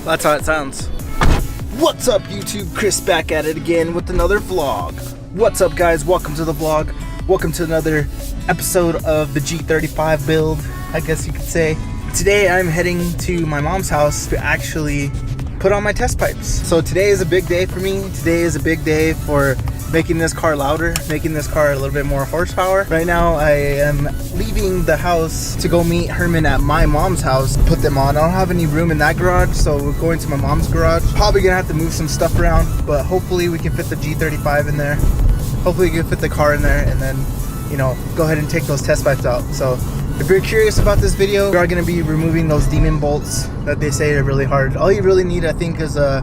That's how it sounds. What's up, YouTube? Chris back at it again with another vlog. What's up, guys? Welcome to the vlog. Welcome to another episode of the G35 build, I guess you could say. Today I'm heading to my mom's house to actually put on my test pipes. So today is a big day for me. Today is a big day for making this car louder, making this car a little bit more horsepower. Right now I am leaving the house to go meet Herman at my mom's house, put them on. I don't have any room in that garage, so we're going to my mom's garage. Probably gonna have to move some stuff around, but hopefully we can fit the G35 in there. Hopefully we can fit the car in there and then, you know, go ahead and take those test pipes out. So if you're curious about this video, we are going to be removing those demon bolts that they say are really hard. All you really need, I think, is a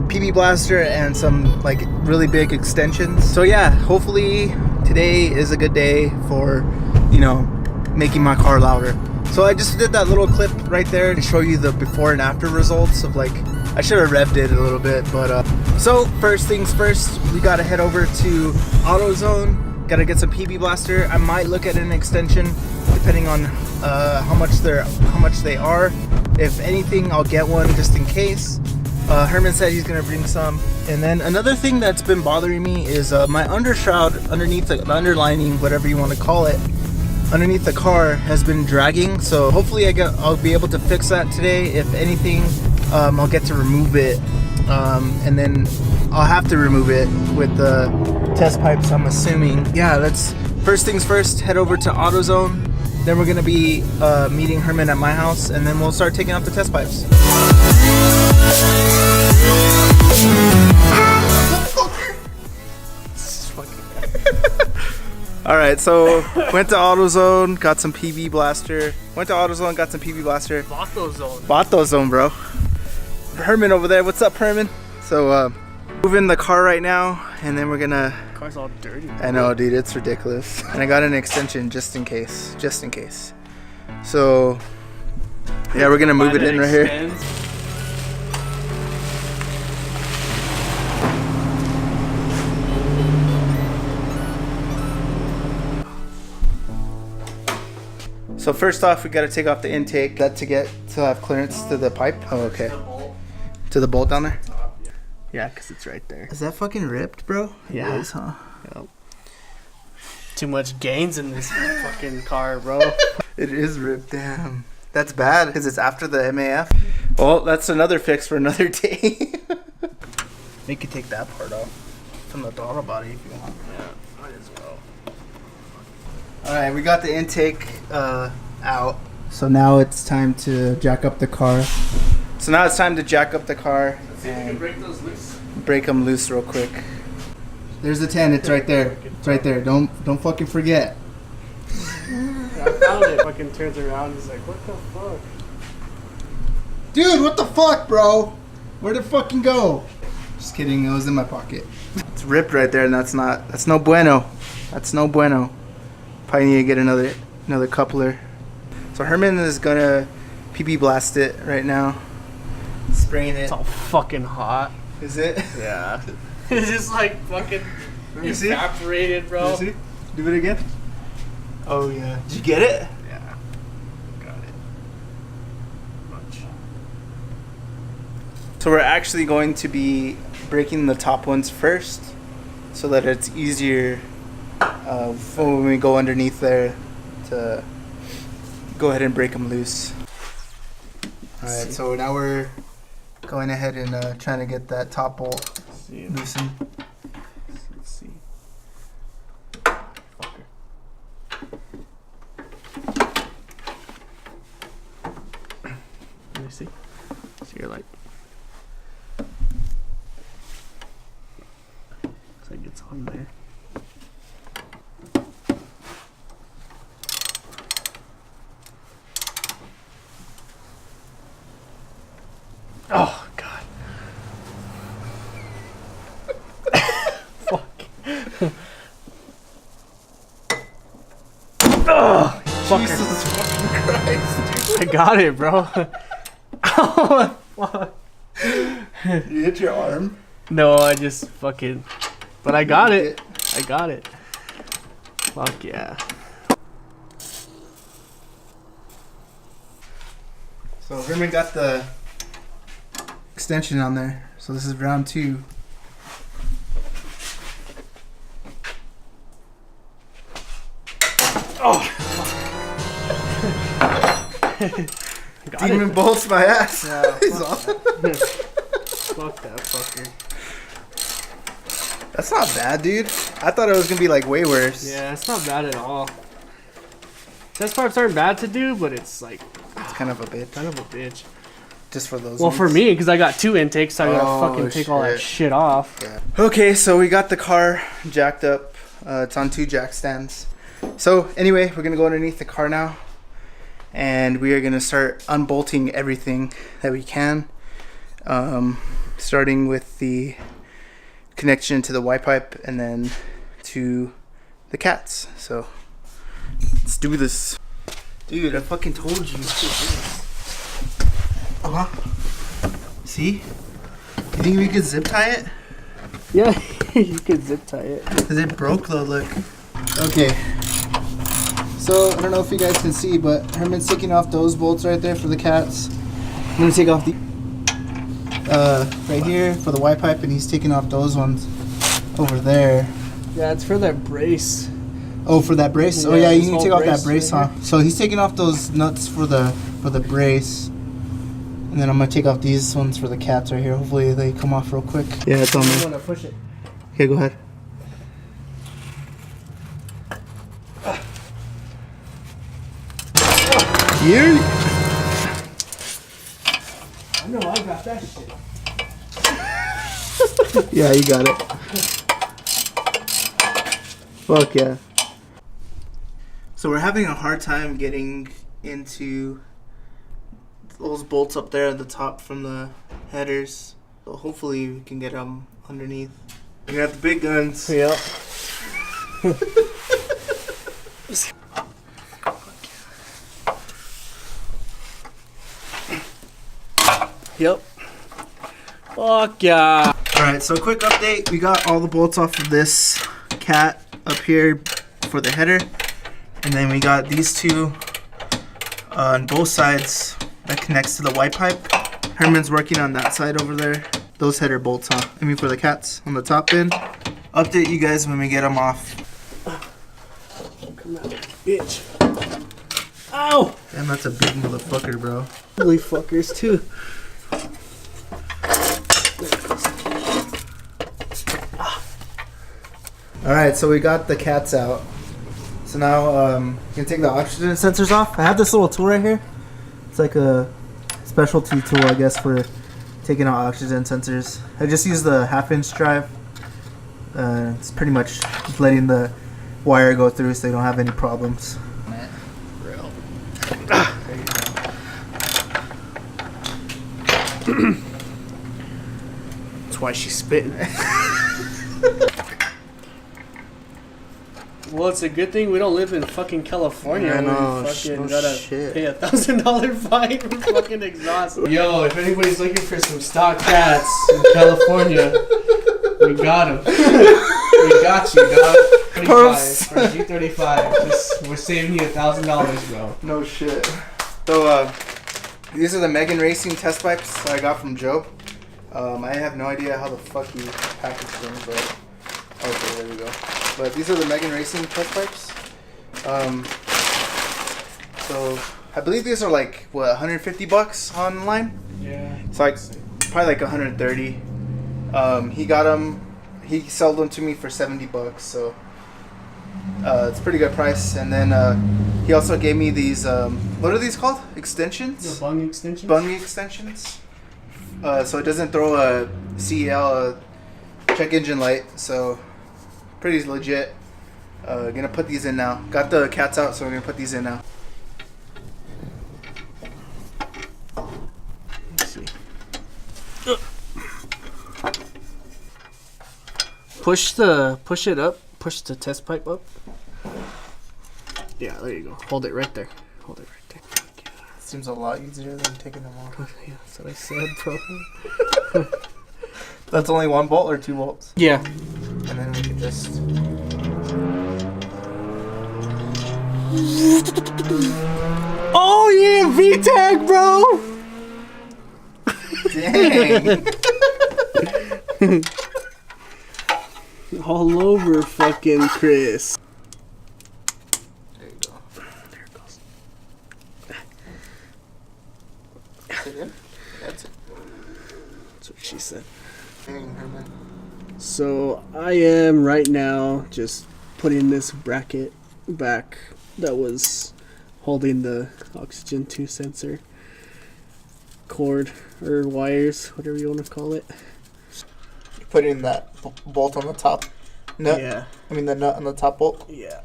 PB blaster and some like really big extensions. So yeah, hopefully today is a good day for, you know, making my car louder. So I just did that little clip right there to show you the before and after results of, like, I should have revved it a little bit, but so first things first, we got to head over to AutoZone. Gotta get some PB blaster. I might look at an extension depending on how much they are. If anything, I'll get one just in case. Herman said he's gonna bring some. And then another thing that's been bothering me is my undershroud underneath the underlining, whatever you want to call it, underneath the car has been dragging. So hopefully I'll be able to fix that today. If anything, I'll get to remove it, and then I'll have to remove it with the test pipes, I'm assuming. Yeah, let's first things first, head over to AutoZone. Then we're gonna be meeting Herman at my house, and then we'll start taking off the test pipes. All right, so went to AutoZone, got some PB blaster. Went to AutoZone, got some PB blaster. AutoZone, bro. Herman over there. What's up, Herman? So moving the car right now, and then we're gonna. The car's all dirty. I know, dude. It's ridiculous. And I got an extension just in case. Just in case. So yeah, we're gonna move it in right here. So first off, we gotta take off the intake. That to have clearance to the pipe. Oh, okay. To the bolt down there? Yeah, because it's right there. Is that fucking ripped, bro? Yeah. It is, huh? Yep. Too much gains in this fucking car, bro. It is ripped, damn. That's bad, because it's after the MAF. Well, that's another fix for another day. You could take that part off from the throttle body if you want. Yeah, might as well. Alright, we got the intake out. So now it's time to jack up the car. And break those loose. Break them loose real quick. There's the 10. It's right there. It's right there. Don't fucking forget. I found it. Fucking turns around. He's like, "What the fuck, dude? What the fuck, bro? Where'd it fucking go?" Just kidding. It was in my pocket. It's ripped right there, and that's no bueno. That's no bueno. Probably need to get another coupler. So Herman is gonna PB blast it right now. Spraying it. It's all fucking hot. Is it? Yeah. It's just like fucking evaporated, bro. Let me see. Do it again. Oh yeah. Did you get it? Yeah. Got it. Much. So we're actually going to be breaking the top ones first, so that it's easier when we go underneath there to go ahead and break them loose. Alright, so now we're going ahead and trying to get that top bolt loosened. Let's see. Let me see. So you're like. Looks like it's on there. Oh god. Fuck. Oh, Jesus fucking Christ. I got it, bro. Oh, fuck. You hit your arm? No, I just fucking. But I got it. I got it. Fuck yeah. So Herman got the extension on there. So this is round 2. Oh. Demon bolts my ass. Yeah, He's off. Fuck that fucker. That's not bad, dude. I thought it was gonna be like way worse. Yeah, it's not bad at all. Test pipes aren't bad to do, but it's like It's kind of a bitch. kind of a bitch. Just for those. Well, ones. for me, because I got 2 intakes, so I gotta Oh, fucking take all that shit off. Yeah. Okay, so we got the car jacked up. It's on 2 jack stands. So anyway, we're gonna go underneath the car now, and we are gonna start unbolting everything that we can. Starting with the connection to the Y pipe, and then to the cats. So let's do this, dude. I fucking told you. See? You think we could zip tie it? Yeah, you could zip tie it. Cause it broke though, look. Okay. So, I don't know if you guys can see, but Herman's taking off those bolts right there for the cats. I'm gonna take off the, right here for the Y pipe, and he's taking off those ones over there. Yeah, it's for that brace. Oh, for that brace? Yeah, oh yeah, you this need to whole take off that brace brace, right huh? So he's taking off those nuts for the brace. And then I'm gonna take off these ones for the cats right here. Hopefully they come off real quick. Yeah, it's on I there. want to push it. Okay, go ahead. You? I know, I got that shit. Yeah, you got it. Fuck yeah. So we're having a hard time getting into those bolts up there at the top from the headers. So hopefully we can get them underneath. We got the big guns. Yep. Yep. Fuck yeah. Alright, so quick update. We got all the bolts off of this cat up here for the header. And then we got these 2 on both sides that connects to the Y pipe. Herman's working on that side over there. Those header bolts, huh? I mean for the cats on the top end. Update you guys when we get them off. Come out, bitch. Ow! Damn, that's a big motherfucker, bro. Ugly fuckers too. Alright, so we got the cats out. So now you can take the oxygen sensors off. I have this little tool right here. It's like a specialty tool, I guess, for taking out oxygen sensors. I just use the 1/2-inch drive. It's pretty much just letting the wire go through so they don't have any problems. Real. That's why she's spitting. Well, it's a good thing we don't live in fucking California. I know, where we fucking no gotta shit. pay $1,000 fine for fucking exhaust. Yo, if anybody's looking for some stock cats in California, we got them. We got you, dog. 35 for G35. Just, we're saving you $1,000, bro. No shit. So these are the Megan Racing test pipes that I got from Joe. I have no idea how the fuck he packaged them, but okay, there we go. But these are the Megan Racing test pipes. So I believe these are like what, 150 bucks online. Yeah. It's like probably like 130. He got them. He sold them to me for 70 bucks. So it's a pretty good price. And then he also gave me these. What are these called? Extensions. The bung extensions. Bung extensions. So it doesn't throw a CEL, check engine light. So pretty legit. Gonna put these in now. Got the cats out, so we're gonna put these in now. Let's see. Push it up. Push the test pipe up. Yeah, there you go. Hold it right there. Hold it right there. Yeah. Seems a lot easier than taking them off. Yeah, that's what I said, bro. That's only 1 bolt or 2 bolts? Yeah. And then we can just... Oh yeah, VTAG, bro! Dang. All over fucking Chris. There you go. There it goes. That's it. That's it. That's what she said. Dang, Herman. So I am right now just putting this bracket back that was holding the oxygen 2 sensor cord or wires, whatever you want to call it. Putting that bolt on the top nut. Yeah. I mean the nut on the top bolt. Yeah.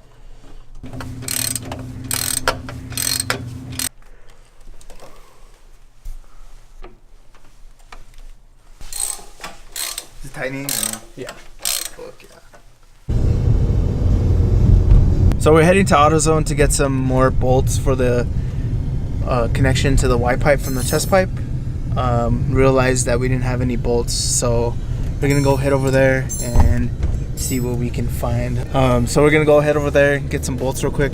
Is it tightening? Yeah. Fuck yeah. So we're heading to AutoZone to get some more bolts for the connection to the Y pipe from the test pipe. Realized that we didn't have any bolts, so we're gonna go head over there and see what we can find. So we're gonna go head over there and get some bolts real quick.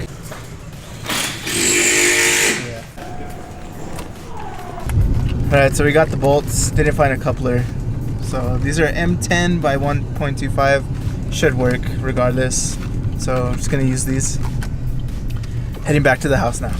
Yeah. Alright, so we got the bolts. Didn't find a coupler. So these are M10 by 1.25. Should work regardless. So I'm just gonna use these. Heading back to the house now.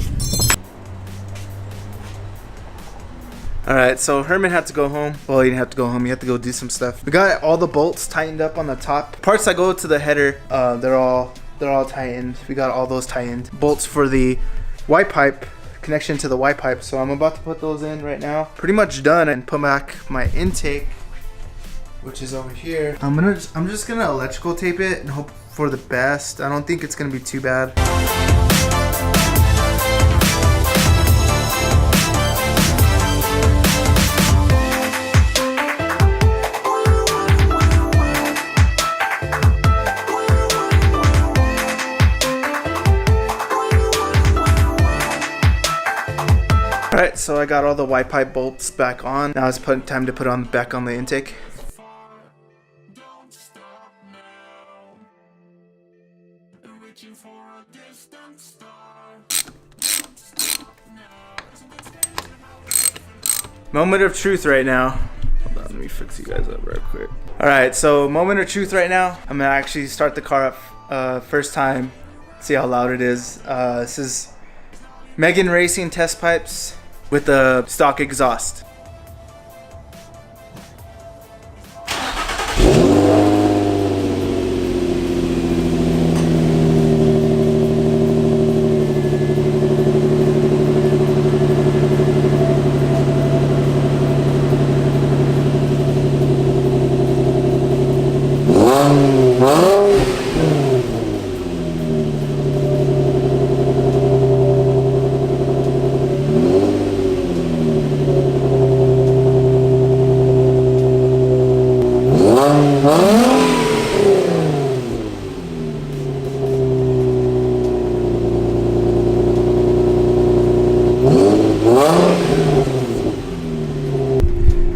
Alright, so Herman had to go home. Well, he didn't have to go home. He had to go do some stuff. We got all the bolts tightened up on the top. Parts that go to the header, they're all tightened. We got all those tightened. Bolts for the Y pipe, connection to the Y pipe. So I'm about to put those in right now. Pretty much done, and put back my intake, which is over here. I'm just gonna electrical tape it and hope for the best. I don't think it's gonna be too bad. Alright, so I got all the Y pipe bolts back on. Now it's time to put on back on the intake. Moment of truth right now. Hold on, let me fix you guys up real quick. Alright, so moment of truth right now. I'm gonna actually start the car up first time. See how loud it is. This is Megan Racing test pipes with the stock exhaust.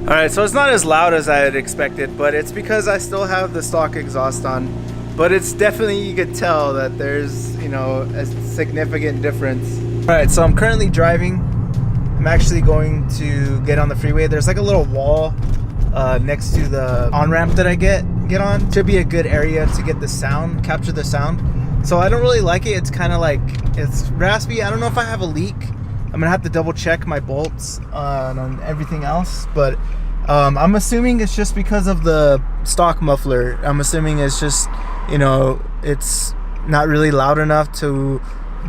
Alright, so it's not as loud as I had expected, but it's because I still have the stock exhaust on. But it's definitely, you could tell that there's, you know, a significant difference. Alright, so I'm currently driving. I'm actually going to get on the freeway. There's like a little wall next to the on-ramp that I get on. Should be a good area to get the sound, capture the sound. So I don't really like it. It's kind of like, it's raspy. I don't know if I have a leak. I'm gonna have to double check my bolts on everything else, but I'm assuming it's just because of the stock muffler. I'm assuming it's just, you know, it's not really loud enough to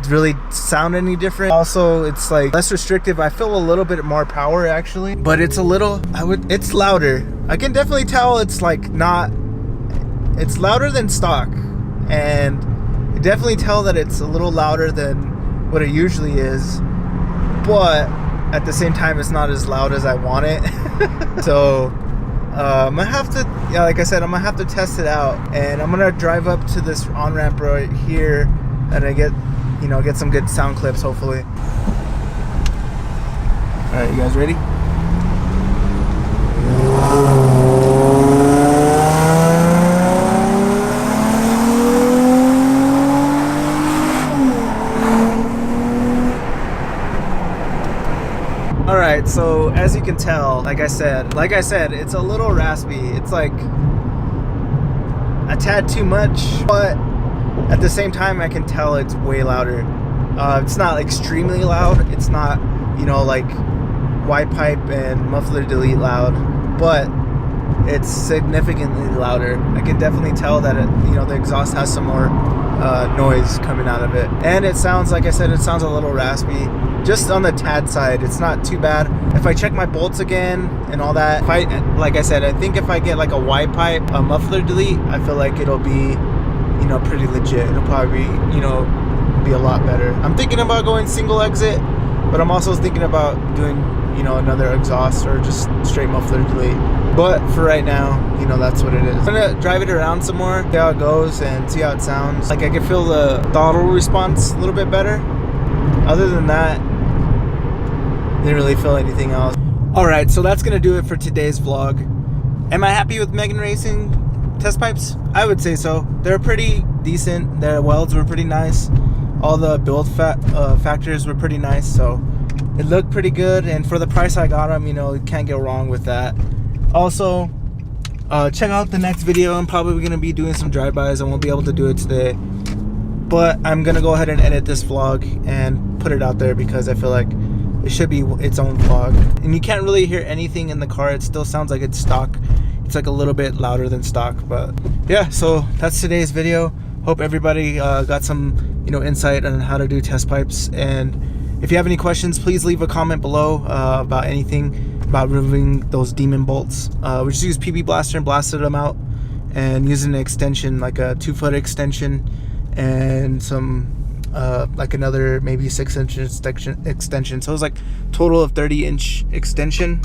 really sound any different. Also, it's like less restrictive. I feel a little bit more power actually, but it's a little, it's louder. I can definitely tell it's like it's louder than stock, and you definitely tell that it's a little louder than what it usually is, but at the same time it's not as loud as I want it. So I'm gonna have to, yeah, like I said, I'm gonna have to test it out, and I'm gonna drive up to this on-ramp right here and I get some good sound clips hopefully. Alright, you guys ready? Alright, so as you can tell, like I said, it's a little raspy. It's like a tad too much, but at the same time I can tell it's way louder. It's not extremely loud. It's not, you know, like wide pipe and muffler delete loud, but it's significantly louder. I can definitely tell that it, you know, the exhaust has some more noise coming out of it, and it sounds, like I said, it sounds a little raspy. Just on the tad side, it's not too bad. If I check my bolts again and all that, like I said, I think if I get like a wide pipe, a muffler delete, I feel like it'll be, you know, pretty legit. It'll probably be, you know, be a lot better. I'm thinking about going single exit, but I'm also thinking about doing, you know, another exhaust or just straight muffler delete. But for right now, you know, that's what it is. I'm gonna drive it around some more, see how it goes and see how it sounds. Like I can feel the throttle response a little bit better. Other than that, didn't really feel anything else. Alright, so that's gonna do it for today's vlog. Am I happy with Megan Racing test pipes? I would say so. They're pretty decent. Their welds were pretty nice. All the build factors were pretty nice, so it looked pretty good, and for the price I got them, you know, you can't go wrong with that. Also, check out the next video. I'm probably going to be doing some drive-bys. I won't be able to do it today, but I'm going to go ahead and edit this vlog and put it out there because I feel like it should be its own vlog. And you can't really hear anything in the car. It still sounds like it's stock. It's like a little bit louder than stock, but yeah, so that's today's video. Hope everybody got some, you know, insight on how to do test pipes. And if you have any questions, please leave a comment below about anything about removing those demon bolts. We just used PB Blaster and blasted them out, and using an extension, like a 2-foot extension, and some like another maybe 6-inch extension. So it was like total of 30-inch extension.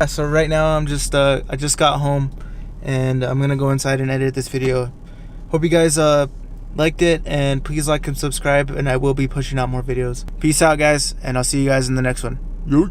So right now I'm just I just got home, and I'm gonna go inside and edit this video. Hope you guys liked it, and please like and subscribe, and I will be pushing out more videos. Peace out, guys, and I'll see you guys in the next one. Yo.